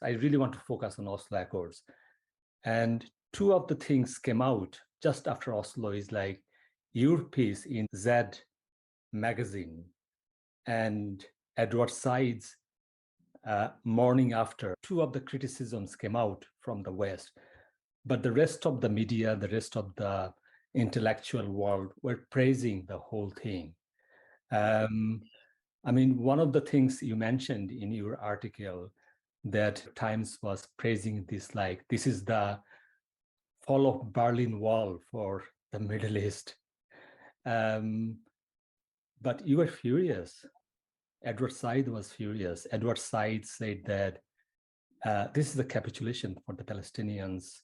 I really want to focus on Oslo Accords. And two of the things came out just after Oslo is like your piece in Z magazine and Edward Said's morning after. Two of the criticisms came out from the West, but the rest of the media, the rest of the intellectual world were praising the whole thing. I mean, one of the things you mentioned in your article that Times was praising this, like this is the fall of Berlin Wall for the Middle East. But you were furious. Edward Said was furious. Edward Said said that this is a capitulation for the Palestinians,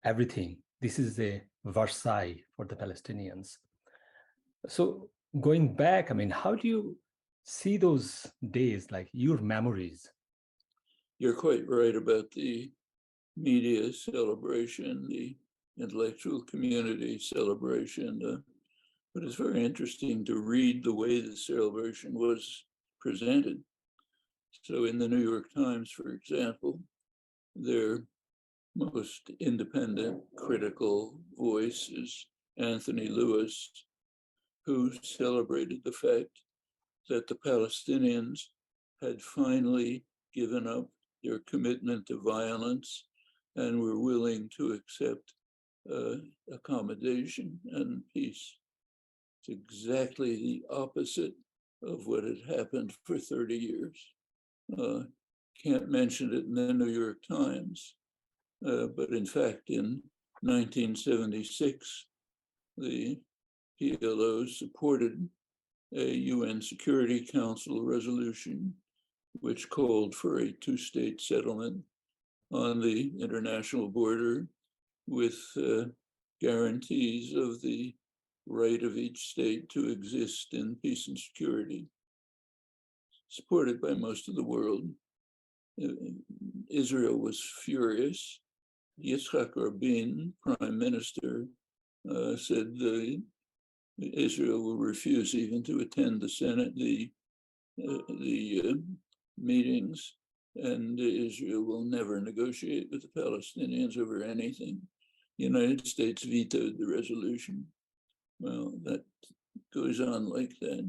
everything. This is a Versailles for the Palestinians. So going back, I mean, how do you see those days, like your memories? You're quite right about the media celebration, the intellectual community celebration, but it's very interesting to read the way the celebration was presented. So in the New York Times, for example, their most independent critical voice is Anthony Lewis, who celebrated the fact that the Palestinians had finally given up their commitment to violence and were willing to accept accommodation and peace. It's exactly the opposite of what had happened for 30 years. Can't mention it in the New York Times, but in fact, in 1976, the PLO supported a UN Security Council resolution which called for a two-state settlement on the international border with guarantees of the right of each state to exist in peace and security, supported by most of the world. Israel was furious. Yitzhak Rabin, prime minister, said Israel will refuse even to attend the Senate, the meetings, and Israel will never negotiate with the Palestinians over anything. The United States vetoed the resolution. Well, that goes on like that.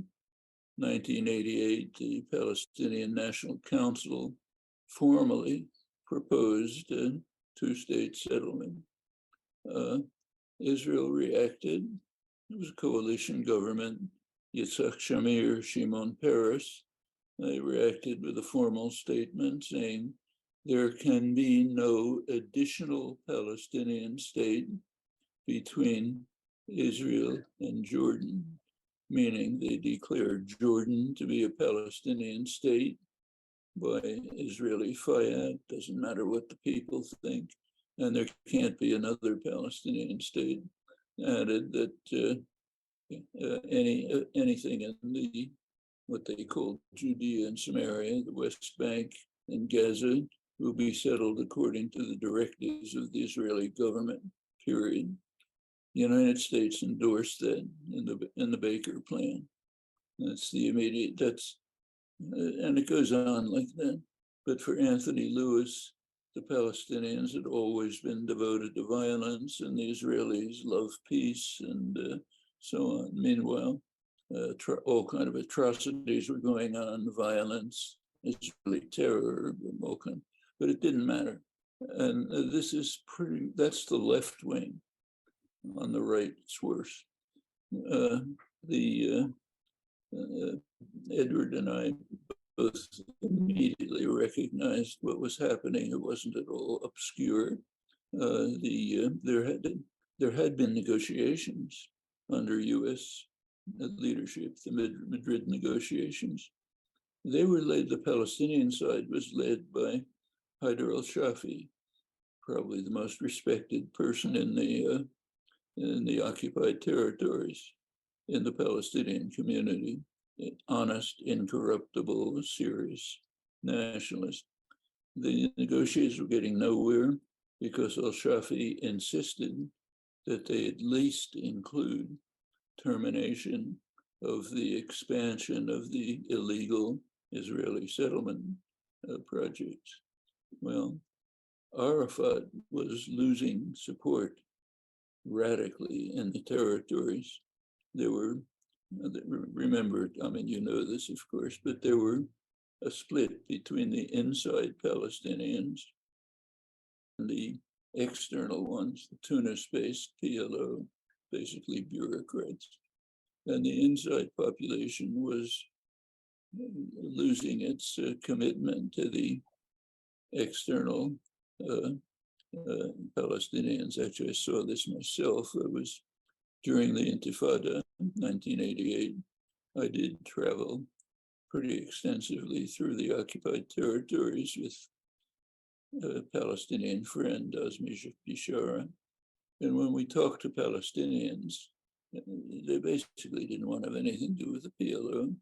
1988, the Palestinian National Council formally proposed a two-state settlement. Israel reacted. It was a coalition government. Yitzhak Shamir, Shimon Peres, they reacted with a formal statement saying there can be no additional Palestinian state between Israel and Jordan, meaning they declared Jordan to be a Palestinian state by Israeli Fayad, doesn't matter what the people think, and there can't be another Palestinian state. Added that anything in the what they call Judea and Samaria, the West Bank and Gaza, will be settled according to the directives of the Israeli government, period. The United States endorsed that in the Baker Plan. That's the immediate, and it goes on like that. But for Anthony Lewis, the Palestinians had always been devoted to violence and the Israelis love peace and so on. Meanwhile, all kind of atrocities were going on, violence, Israeli terror, all kind, but it didn't matter. And this is that's the left wing. On the right, it's worse. Edward and I both immediately recognized what was happening. It wasn't at all obscure. There had been negotiations under U.S. leadership, the Madrid negotiations. They were led, the Palestinian side was led by Haider al-Shafi, probably the most respected person in the occupied territories, in the Palestinian community, honest, incorruptible, serious nationalist. The negotiations were getting nowhere because al-Shafi insisted that they at least include termination of the expansion of the illegal Israeli settlement projects. Well, Arafat was losing support radically in the territories. There were, remember, I mean, you know this, of course, but there were a split between the inside Palestinians and the external ones, the Tunis-based PLO, basically bureaucrats. And the inside population was losing its commitment to the external Palestinians. Actually, I saw this myself. It was during the Intifada, 1988. I did travel pretty extensively through the occupied territories with a Palestinian friend, Azmi Bishara. And when we talked to Palestinians, they basically didn't want to have anything to do with the PLO.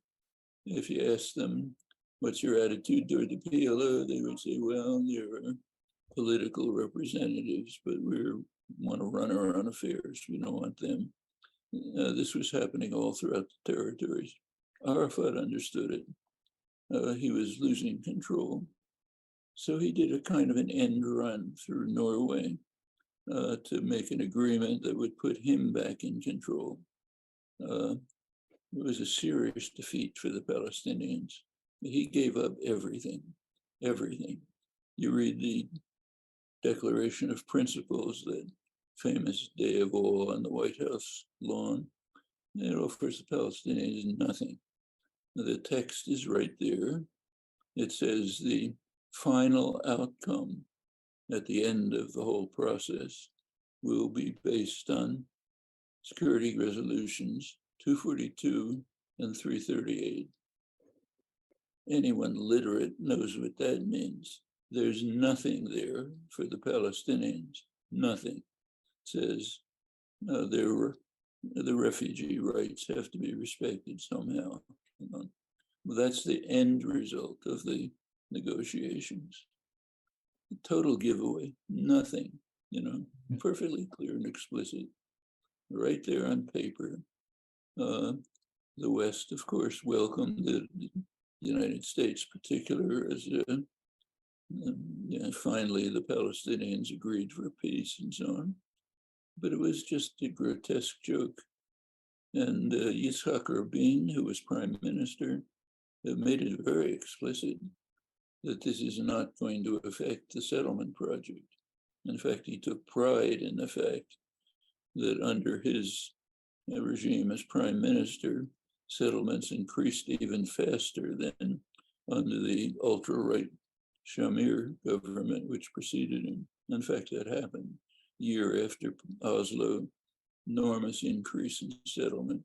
If you asked them, what's your attitude toward the PLO, they would say, well, they're political representatives, but we want to run our own affairs. We don't want them. This was happening all throughout the territories. Arafat understood it. He was losing control. So he did a kind of an end run through Norway to make an agreement that would put him back in control. It was a serious defeat for the Palestinians. He gave up everything, everything. You read the Declaration of Principles, that famous day of awe on the White House lawn. It offers the Palestinians nothing. The text is right there. It says the final outcome at the end of the whole process will be based on security resolutions 242 and 338. Anyone literate knows what that means. There's nothing there for the Palestinians, nothing. It says the refugee rights have to be respected somehow. Well, that's the end result of the negotiations. Total giveaway, nothing, perfectly clear and explicit, right there on paper. The West, of course, welcomed the United States particular as finally the Palestinians agreed for peace and so on. But it was just a grotesque joke. And Yitzhak Rabin, who was prime minister, made it very explicit that this is not going to affect the settlement project. In fact, he took pride in the fact that under his regime as prime minister, settlements increased even faster than under the ultra-right Shamir government, which preceded him. In fact, that happened year after Oslo, enormous increase in settlement.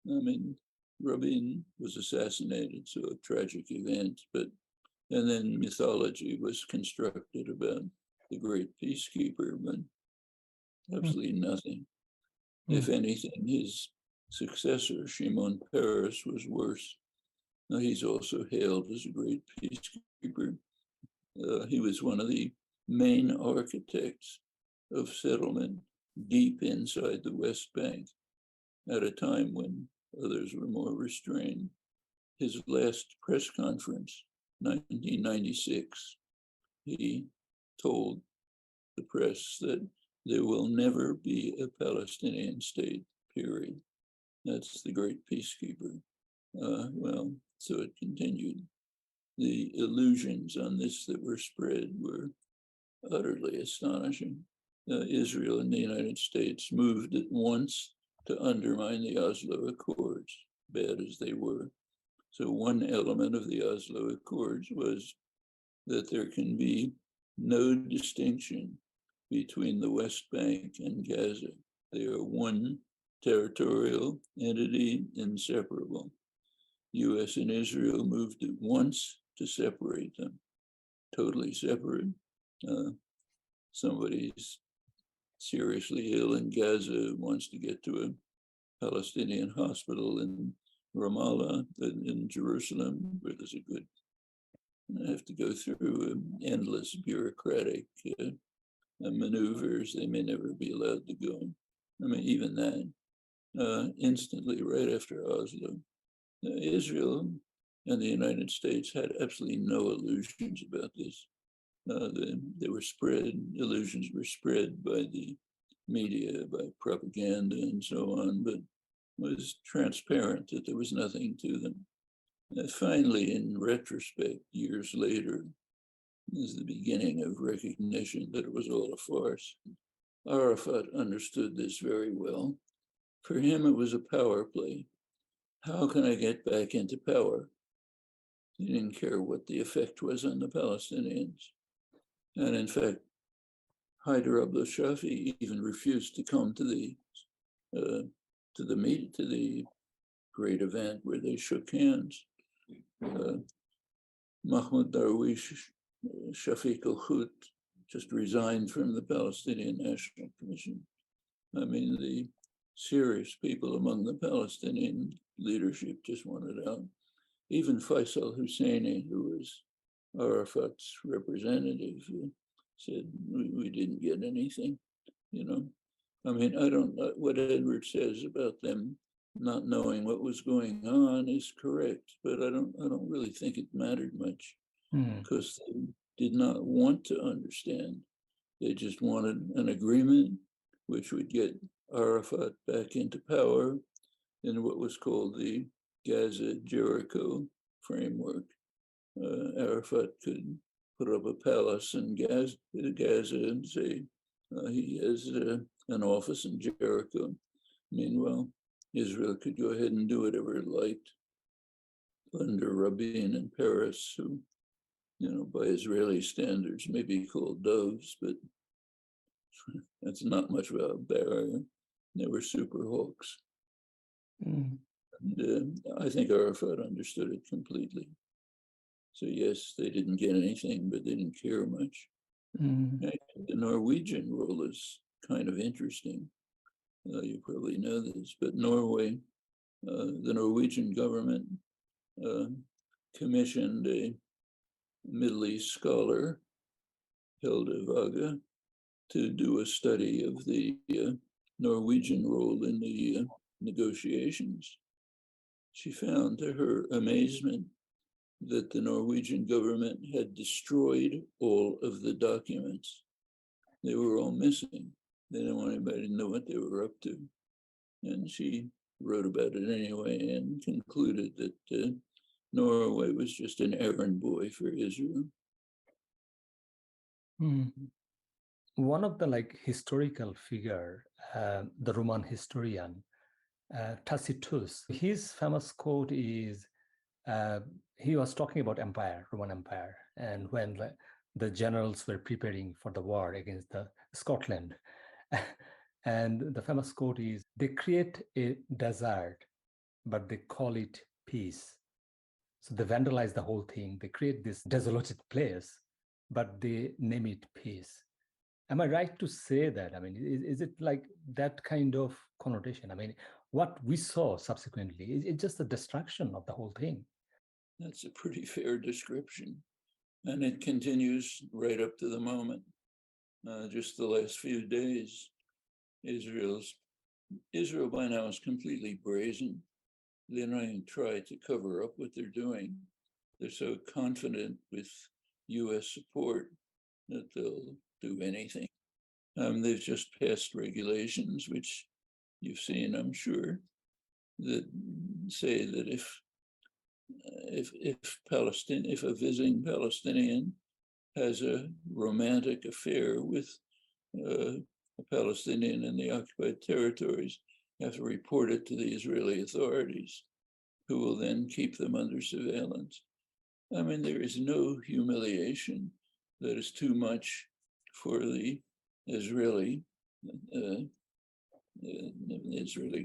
I mean, Rabin was assassinated, so a tragic event, and then mythology was constructed about the great peacekeeper, but absolutely nothing. If anything, his successor, Shimon Peres, was worse. Now, he's also hailed as a great peacekeeper. He was one of the main architects of settlement deep inside the West Bank at a time when others were more restrained. His last press conference, 1996, he told the press that there will never be a Palestinian state, period. That's the great peacekeeper. Well, so it continued. The illusions on this that were spread were utterly astonishing. Israel and the United States moved at once to undermine the Oslo Accords, bad as they were. So one element of the Oslo Accords was that there can be no distinction between the West Bank and Gaza. They are one territorial entity, inseparable. US and Israel moved at once to separate them, totally separate. Somebody's seriously ill in Gaza, wants to get to a Palestinian hospital in Ramallah, in Jerusalem, where there's a good, have to go through endless bureaucratic maneuvers. They may never be allowed to go. I mean, even that, instantly, right after Oslo, Israel and the United States had absolutely no illusions about this. they were spread, illusions were spread by the media, by propaganda and so on, but it was transparent that there was nothing to them. And finally, in retrospect, years later, is the beginning of recognition that it was all a farce. Arafat understood this very well. For him, it was a power play. How can I get back into power? He didn't care what the effect was on the Palestinians. And in fact, Haider al-Shafi even refused to come to the great event where they shook hands. Mahmoud Darwish, Shafiq al-Khut just resigned from the Palestinian National Commission. I mean, the serious people among the Palestinian leadership just wanted out. Even Faisal Husseini, who was Arafat's representative, said, we didn't get anything, you know. I mean, I don't know what Edward says about them not knowing what was going on is correct, but I don't really think it mattered much because they did not want to understand. They just wanted an agreement which would get Arafat back into power in what was called the Gaza-Jericho framework. Arafat could put up a palace in Gaza and say he has an office in Jericho. Meanwhile, Israel could go ahead and do whatever it liked under Rabin in Paris, who, you know, by Israeli standards may be called doves, but that's not much of a barrier. They were super hawks. And I think Arafat understood it completely. So yes, they didn't get anything, but they didn't care much. The Norwegian role is kind of interesting. You probably know this, but Norway, the Norwegian government commissioned a Middle East scholar, Hilde Vaga, to do a study of the Norwegian role in the negotiations. She found, to her amazement, that the Norwegian government had destroyed all of the documents. They were all missing. They didn't want anybody to know what they were up to. And she wrote about it anyway and concluded that Norway was just an errand boy for Israel. One of the historical figure, the Roman historian, Tacitus, his famous quote is, he was talking about empire, Roman Empire, and when the generals were preparing for the war against the Scotland, and the famous quote is, they create a desert, but they call it peace. So they vandalize the whole thing. They create this desolated place, but they name it peace. Am I right to say that? I mean, is it like that kind of connotation? I mean, what we saw subsequently, it's just the destruction of the whole thing. That's a pretty fair description. And it continues right up to the moment. Just the last few days, Israel by now is completely brazen. They don't even try to cover up what they're doing. They're so confident with US support that they'll do anything. They've just passed regulations, which you've seen, I'm sure, that say that if a visiting Palestinian has a romantic affair with a Palestinian in the occupied territories, you have to report it to the Israeli authorities, who will then keep them under surveillance. I mean, there is no humiliation that is too much for the Israeli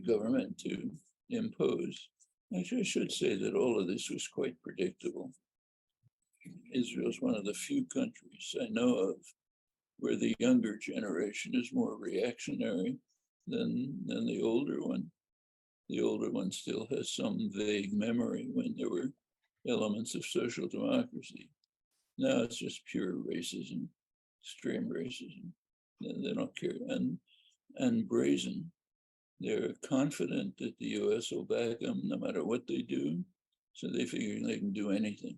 government to impose. Actually, I should say that all of this was quite predictable. Israel is one of the few countries I know of where the younger generation is more reactionary than the older one. The older one still has some vague memory when there were elements of social democracy. Now it's just pure racism, extreme racism. They don't care, and brazen. They're confident that the US will back them no matter what they do, so they figure they can do anything.